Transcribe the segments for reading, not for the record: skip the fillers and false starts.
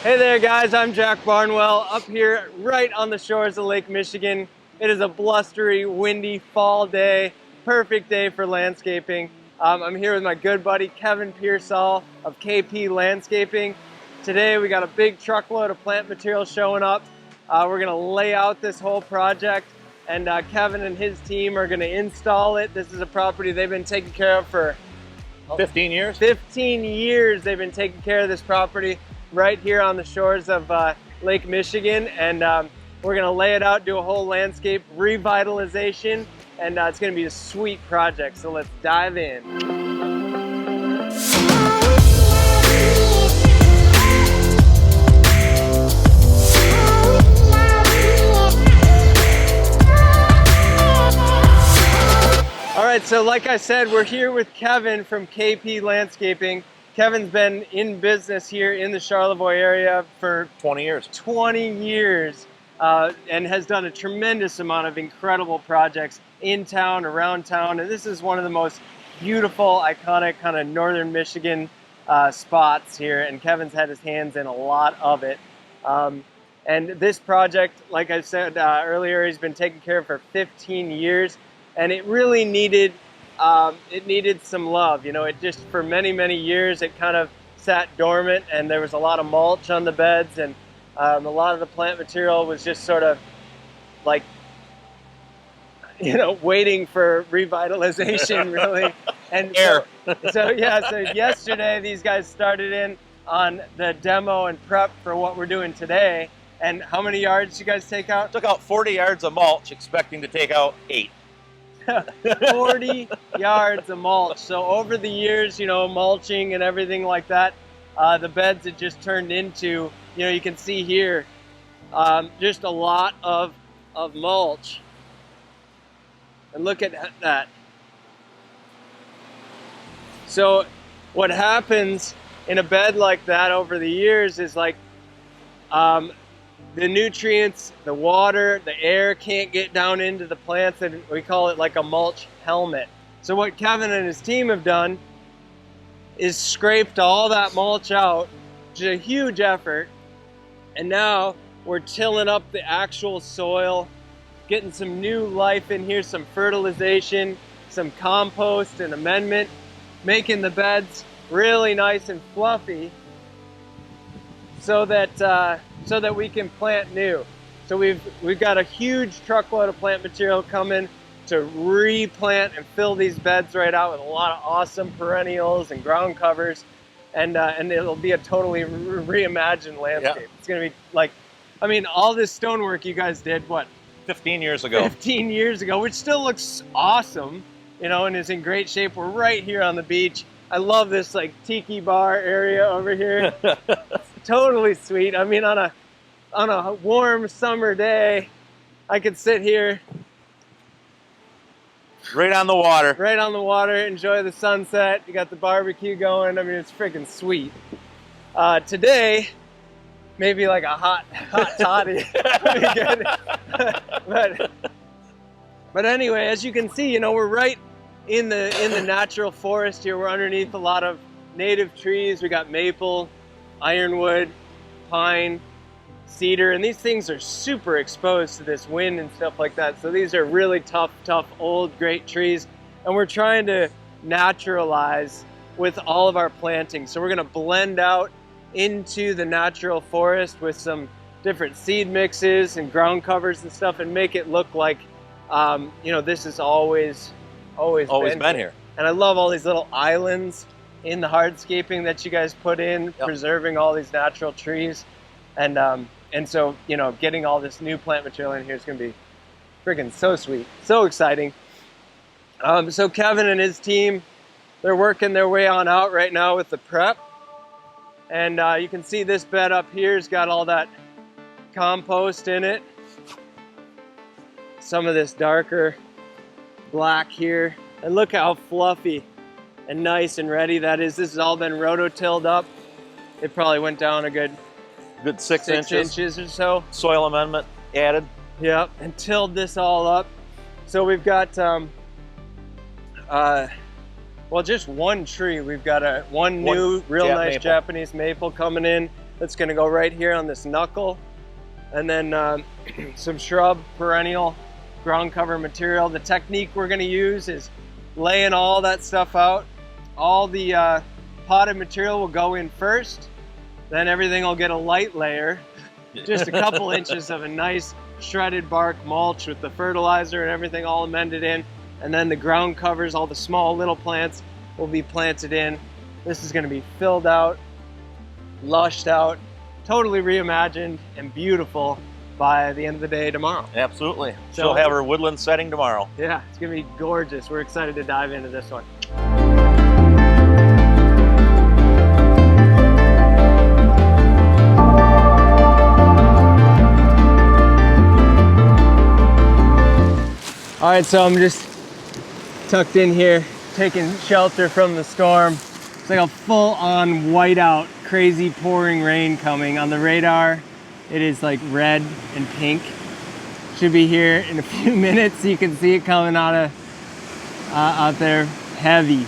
Hey there guys, I'm Jack Barnwell up here right on the shores of Lake Michigan. It is a blustery, windy fall day, perfect day for landscaping. I'm here with my good buddy Kevin Pearsall of KP Landscaping. Today we got a big truckload of plant material showing up. We're gonna lay out this whole project and Kevin and his team are gonna install it. This is a property they've been taking care of for 15 years? 15 years they've been taking care of this property right here on the shores of Lake Michigan, and we're gonna lay it out, do a whole landscape revitalization, and it's gonna be a sweet project, so let's dive in. All right, so like I said, we're here with Kevin from KP Landscaping. Kevin's been in business here in the Charlevoix area for 20 years. 20 years, and has done a tremendous amount of incredible projects in town, around town, and this is one of the most beautiful, iconic kind of northern Michigan spots here, and Kevin's had his hands in a lot of it. And this project, like I said earlier, he's been taking care of for 15 years, and it really needed some love. You know, it just, for many, many years, it kind of sat dormant and there was a lot of mulch on the beds, and a lot of the plant material was just sort of like, you know, waiting for revitalization, really. And so yesterday these guys started in on the demo and prep for what we're doing today. And how many yards did you guys take out? Took out 40 yards of mulch, expecting to take out 8. 40 yards of mulch. So over the years, you know, mulching and everything like that, the beds had just turned into, you know, you can see here, just a lot of mulch. And look at that. So what happens in a bed like that over the years is like, the nutrients, the water, the air can't get down into the plants, and we call it like a mulch helmet. So what Kevin and his team have done is scraped all that mulch out, which is a huge effort, and now we're tilling up the actual soil, getting some new life in here, some fertilization, some compost and amendment, making the beds really nice and fluffy so that we can plant new. So we've got a huge truckload of plant material coming to replant and fill these beds right out with a lot of awesome perennials and ground covers, and it'll be a totally reimagined landscape. Yeah. It's gonna be like, I mean, all this stonework you guys did, what? 15 years ago. 15 years ago, which still looks awesome, you know, and is in great shape. We're right here on the beach. I love this like tiki bar area over here. Totally sweet. I mean, on a warm summer day, I could sit here. Right on the water. Right on the water, enjoy the sunset. You got the barbecue going. I mean, it's freaking sweet. Today, maybe like a hot toddy. but anyway, as you can see, you know, we're right in the natural forest here. We're underneath a lot of native trees. We got maple, ironwood, pine, cedar, and these things are super exposed to this wind and stuff like that. So these are really tough, old, great trees, and we're trying to naturalize with all of our planting. So we're gonna blend out into the natural forest with some different seed mixes and ground covers and stuff, and make it look like, you know, this has always been here. And I love all these little islands in the hardscaping that you guys put in, yep, preserving all these natural trees. And so, you know, getting all this new plant material in here is going to be freaking so sweet, so exciting. So Kevin and his team, they're working their way on out right now with the prep. And you can see this bed up here has got all that compost in it. Some of this darker black here. And look how fluffy and nice and ready that is. This has all been rototilled up. It probably went down a good 6 inches or so. Soil amendment added. Yep, and tilled this all up. So we've got well, just one tree. We've got one new real nice Japanese maple coming in. that's going to go right here on this knuckle. And then some shrub, perennial, ground cover material. The technique we're going to use is laying all that stuff out. All the potted material will go in first. Then everything will get a light layer. Just a couple inches of a nice shredded bark mulch with the fertilizer and everything all amended in. And then the ground covers, all the small little plants will be planted in. This is going to be filled out, lushed out, totally reimagined and beautiful by the end of the day tomorrow. Absolutely. So, she'll have her woodland setting tomorrow. Yeah, it's going to be gorgeous. We're excited to dive into this one. All right, so I'm just tucked in here, taking shelter from the storm. It's like a full-on whiteout, crazy pouring rain coming. On the radar, it is like red and pink. Should be here in a few minutes. You can see it coming out there, heavy.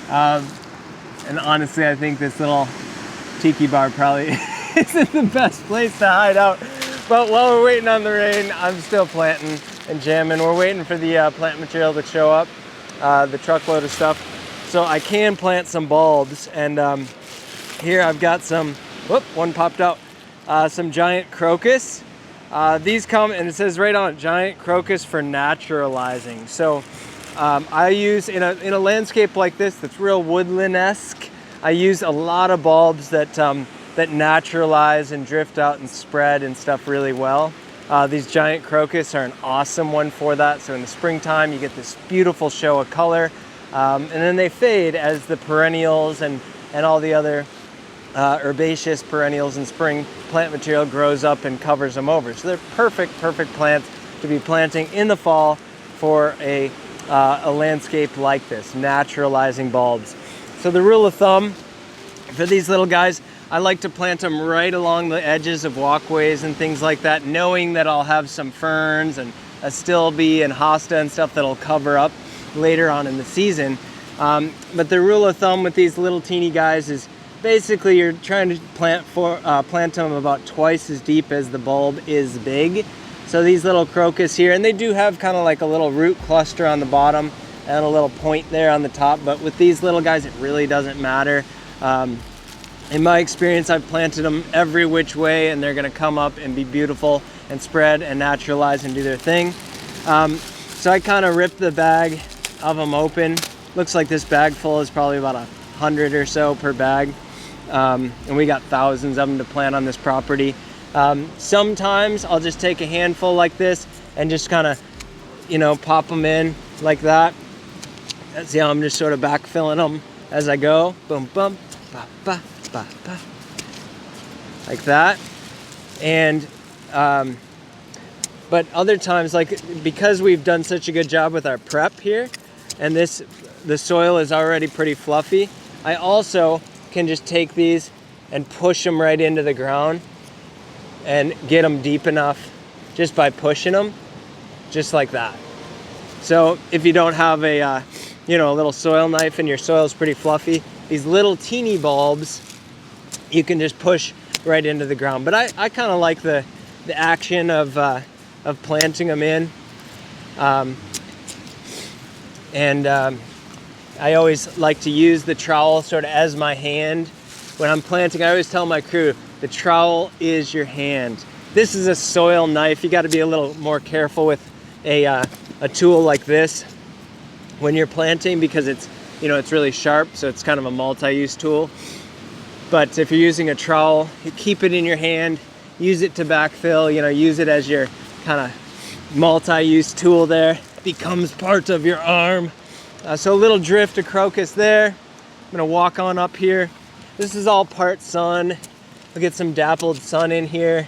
And honestly, I think this little tiki bar probably isn't the best place to hide out. But while we're waiting on the rain, I'm still planting and jamming. We're waiting for the plant material to show up, the truckload of stuff. So I can plant some bulbs, and here I've got some, whoop, one popped out, some giant crocus. These come, and it says right on it, giant crocus for naturalizing. So I use, in a landscape like this that's real woodland-esque, I use a lot of bulbs that naturalize and drift out and spread and stuff really well. These giant crocus are an awesome one for that. So in the springtime, you get this beautiful show of color. And then they fade as the perennials and all the other herbaceous perennials and spring plant material grows up and covers them over. So they're perfect plants to be planting in the fall for a landscape like this, naturalizing bulbs. So the rule of thumb for these little guys, I like to plant them right along the edges of walkways and things like that, knowing that I'll have some ferns and Astilbe and Hosta and stuff that'll cover up later on in the season. But the rule of thumb with these little teeny guys is basically you're trying to plant them about twice as deep as the bulb is big. So these little crocus here, and they do have kind of like a little root cluster on the bottom and a little point there on the top, but with these little guys it really doesn't matter. In my experience, I've planted them every which way, and they're going to come up and be beautiful and spread and naturalize and do their thing. So I kind of ripped the bag of them open. Looks like this bag full is probably about 100 or so per bag. And we got thousands of them to plant on this property. Sometimes I'll just take a handful like this and just kind of, pop them in like that. See how I'm just sort of backfilling them as I go. Boom, boom, ba, ba, ba, ba. Like that. And but other times, like because we've done such a good job with our prep here, and the soil is already pretty fluffy, I also can just take these and push them right into the ground and get them deep enough just by pushing them, just like that. So if you don't have a little soil knife and your soil is pretty fluffy, these little teeny bulbs you can just push right into the ground. But I kind of like the action of planting them in, I always like to use the trowel sort of as my hand when I'm planting. I always tell my crew, the trowel is your hand. This is a soil knife. You got to be a little more careful with a tool like this when you're planting, because it's really sharp, so it's kind of a multi-use tool. But if you're using a trowel, you keep it in your hand, use it to backfill, use it as your kind of multi-use tool there. It becomes part of your arm. So a little drift of crocus there. I'm gonna walk on up here. This is all part sun. We'll get some dappled sun in here.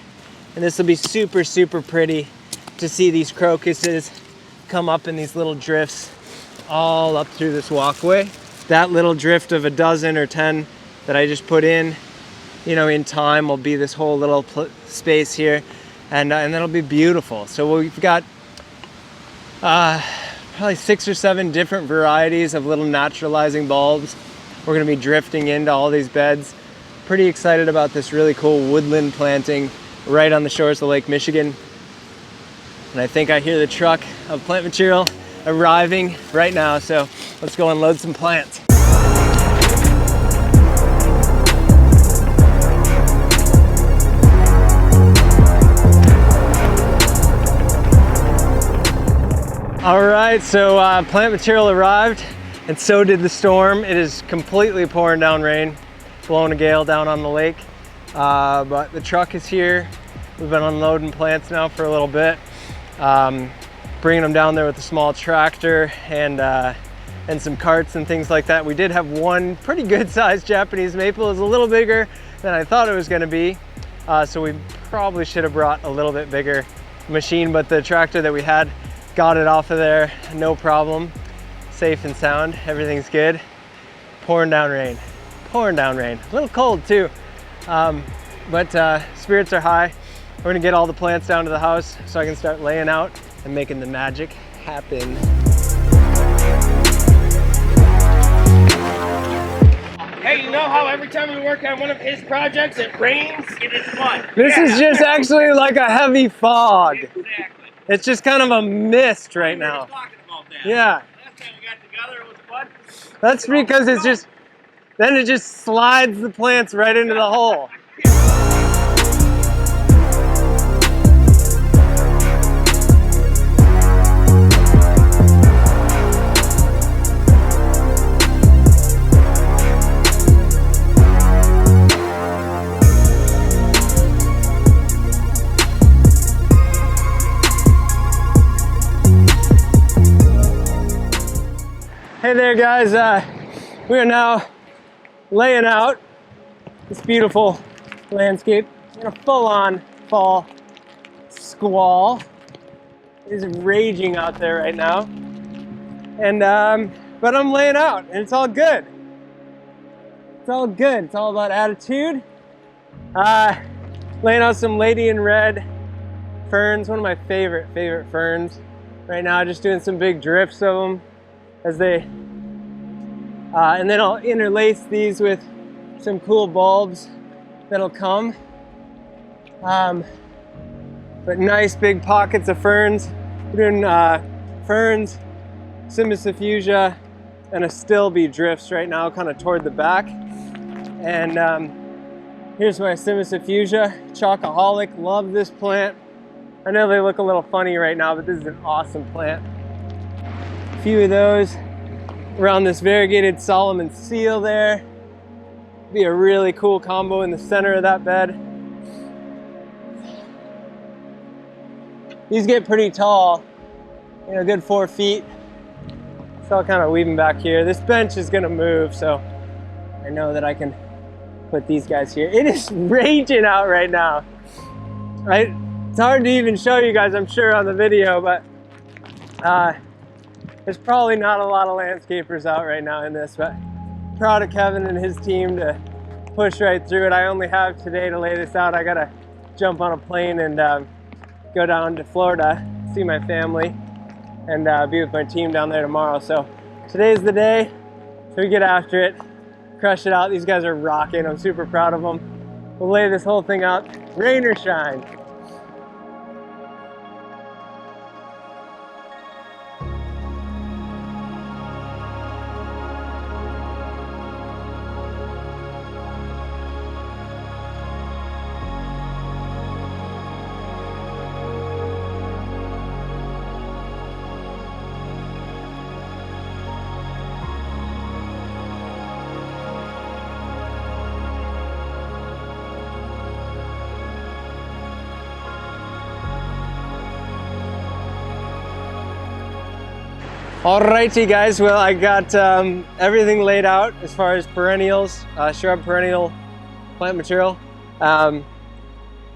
And this will be super, super pretty to see these crocuses come up in these little drifts all up through this walkway. That little drift of a dozen or 10 that I just put in time will be this whole little space here, and that'll be beautiful. So we've got probably 6 or 7 different varieties of little naturalizing bulbs. We're going to be drifting into all these beds pretty excited about this really cool woodland planting right on the shores of Lake Michigan. And I think I hear the truck of plant material arriving right now, so let's go unload some plants. All right, so plant material arrived, and so did the storm. It is completely pouring down rain, blowing a gale down on the lake. But the truck is here. We've been unloading plants now for a little bit, bringing them down there with a small tractor and some carts and things like that. We did have one pretty good sized Japanese maple. It was a little bigger than I thought it was going to be, so we probably should have brought a little bit bigger machine, but the tractor that we had got it off of there, no problem. Safe and sound, everything's good. Pouring down rain, pouring down rain. A little cold too, but spirits are high. We're gonna get all the plants down to the house so I can start laying out and making the magic happen. Hey, you know how every time we work on one of his projects, it rains? It is fun. This is just actually like a heavy fog. Exactly. It's just kind of a mist right now. Talking about that. Yeah. Last time we got together, it was fun. That's because it's just, then it just slides the plants right into the hole. Hey there guys, we are now laying out this beautiful landscape in a full-on fall squall. It is raging out there right now, and but I'm laying out and it's all good. It's all good. It's all about attitude. Laying out some Lady in Red ferns, one of my favorite ferns right now, just doing some big drifts of them as they and then I'll interlace these with some cool bulbs that'll come, but nice big pockets of ferns. We're doing ferns, Cimcifuga, and Astilbe drifts right now, kind of toward the back. And here's my Cimcifuga Chocoholic. Love this plant. I know they look a little funny right now, but this is an awesome plant. A few of those around this variegated Solomon seal there. Be a really cool combo in the center of that bed. These get pretty tall, you know, good 4 feet. So I'll kind of weave them back here. This bench is gonna move, so I know that I can put these guys here. It is raging out right now. It's hard to even show you guys, I'm sure, on the video, but there's probably not a lot of landscapers out right now in this, but proud of Kevin and his team to push right through it. I only have today to lay this out. I gotta jump on a plane and go down to Florida, see my family, and be with my team down there tomorrow. So today's the day, so we get after it, crush it out. These guys are rocking. I'm super proud of them. We'll lay this whole thing out, rain or shine. Alrighty guys, well I got everything laid out as far as perennials, shrub perennial plant material.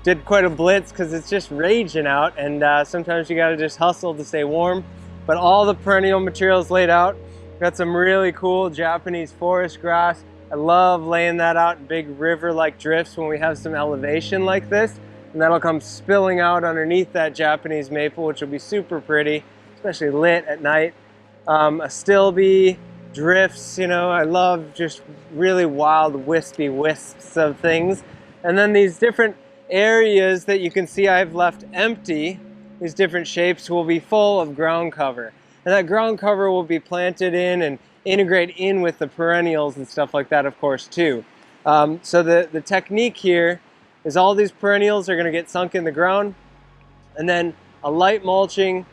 Did quite a blitz because it's just raging out, and sometimes you gotta just hustle to stay warm. But all the perennial materials laid out. Got some really cool Japanese forest grass. I love laying that out in big river-like drifts when we have some elevation like this, and that'll come spilling out underneath that Japanese maple, which will be super pretty, especially lit at night. Astilbe, drifts, you know, I love just really wild wispy wisps of things. And then these different areas that you can see I've left empty, these different shapes, will be full of ground cover. And that ground cover will be planted in and integrate in with the perennials and stuff like that, of course, too. So the technique here is all these perennials are going to get sunk in the ground, and then a light mulching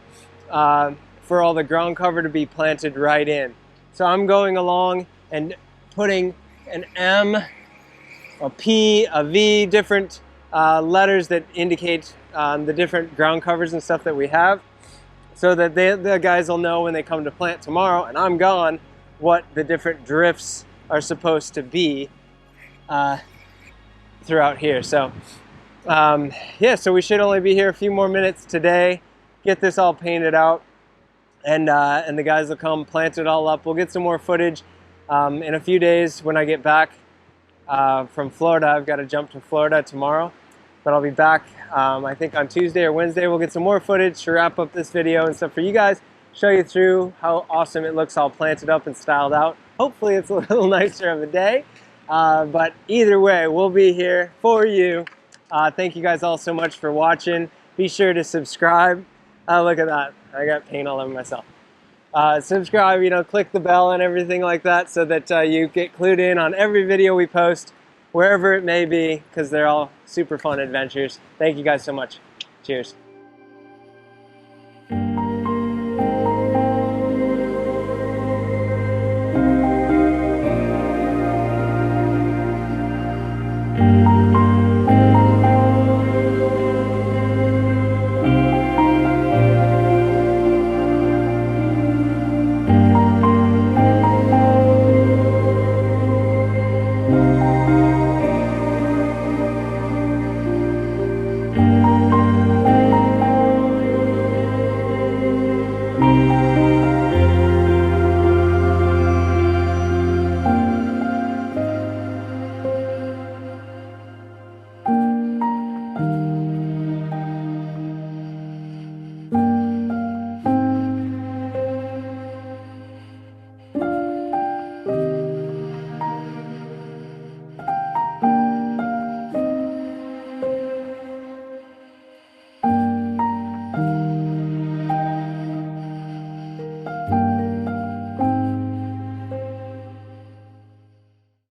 for all the ground cover to be planted right in. So I'm going along and putting an M, a P, a V, different letters that indicate the different ground covers and stuff that we have, so that the guys will know when they come to plant tomorrow and I'm gone what the different drifts are supposed to be throughout here. So yeah, so we should only be here a few more minutes today, get this all painted out, and the guys will come plant it all up. We'll get some more footage in a few days when I get back from Florida. I've got to jump to Florida tomorrow, but I'll be back I think on Tuesday or Wednesday. We'll get some more footage to wrap up this video and stuff for you guys, show you through how awesome it looks all planted up and styled out. Hopefully it's a little nicer of a day, but either way, we'll be here for you. Thank you guys all so much for watching. Be sure to subscribe. Look at that, I got paint all over myself. Subscribe, you know, click the bell and everything like that, so that you get clued in on every video we post, wherever it may be, because they're all super fun adventures. Thank you guys so much. Cheers.